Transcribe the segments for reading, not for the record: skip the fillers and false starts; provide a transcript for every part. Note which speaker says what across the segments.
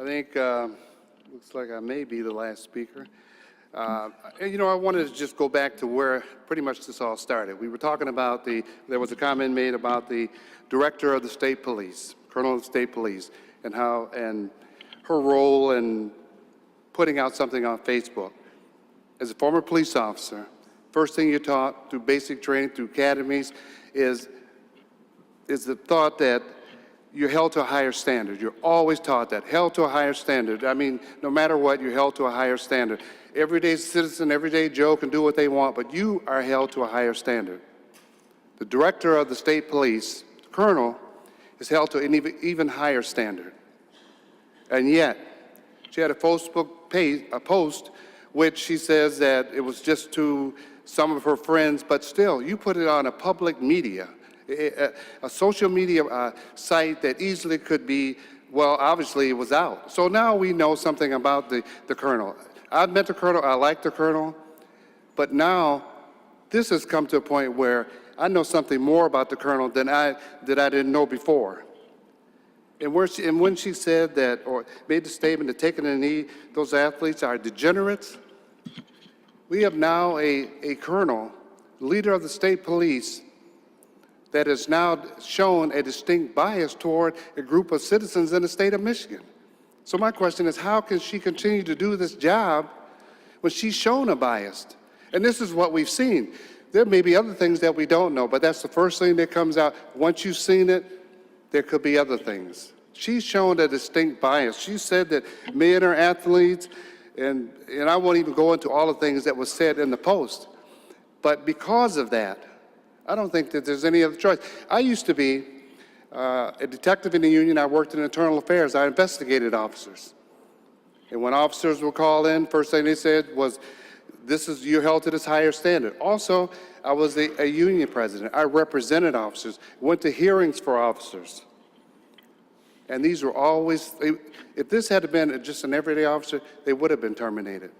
Speaker 1: I think looks like I may be the last speaker. You know, I wanted to just go back to where pretty much this all started. We were talking about there was a comment made about the director of the state police, colonel of the state police, and her role in putting out something on Facebook. As a former police officer, first thing you're taught through basic training, through academies, is the thought that you're held to a higher standard. You're always taught that, held to a higher standard. I mean, no matter what, you're held to a higher standard. Everyday citizen, everyday Joe can do what they want, but you are held to a higher standard. The director of the state police, the colonel, is held to an even higher standard. And yet, she had a Facebook page, a post, which she says that it was just to some of her friends, but still, you put it on a public media, a social media site that easily could be, well, obviously it was out. So now we know something about the colonel. I've met the colonel, I like the colonel, but now this has come to a point where I know something more about the colonel than I didn't know before. And when she said that, or made the statement that taking a knee, those athletes are degenerates, we have now a colonel, leader of the state police, that has now shown a distinct bias toward a group of citizens in the state of Michigan. So my question is, how can she continue to do this job when she's shown a bias? And this is what we've seen. There may be other things that we don't know, but that's the first thing that comes out. Once you've seen it, there could be other things. She's shown a distinct bias. She said that men are athletes, and I won't even go into all the things that was said in the post. But because of that, I don't think that there's any other choice. I used to be a detective in the union. I worked in internal affairs. I investigated officers. And when officers would call in, first thing they said was, you're held to this higher standard. Also, I was a union president. I represented officers, went to hearings for officers. And these were always, if this had been just an everyday officer, they would have been terminated.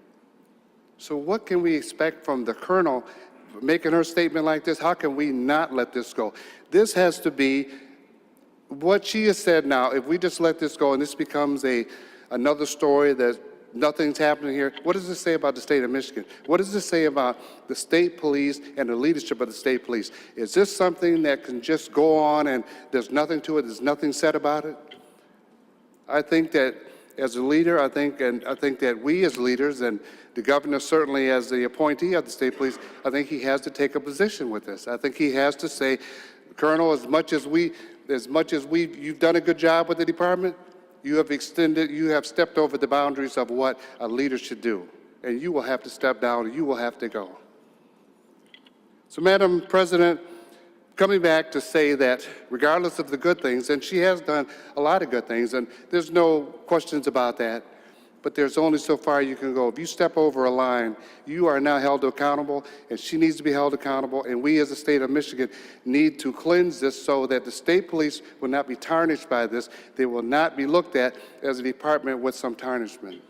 Speaker 1: So what can we expect from the colonel making her statement like this? How can we not let this go? This has to be what she has said now. If we just let this go and this becomes another story that nothing's happening here, what does this say about the state of Michigan? What does this say about the state police and the leadership of the state police? Is this something that can just go on and there's nothing to it, there's nothing said about it? I think that as a leader, I think that we as leaders, and the governor certainly as the appointee of the state police, I think he has to take a position with this. I think he has to say, Colonel, as much as you've done a good job with the department, you have stepped over the boundaries of what a leader should do. And you will have to step down, you will have to go. So Madam President, coming back to say that regardless of the good things, and she has done a lot of good things, and there's no questions about that, but there's only so far you can go. If you step over a line, you are now held accountable, and she needs to be held accountable, and we as the state of Michigan need to cleanse this so that the state police will not be tarnished by this. They will not be looked at as a department with some tarnishment.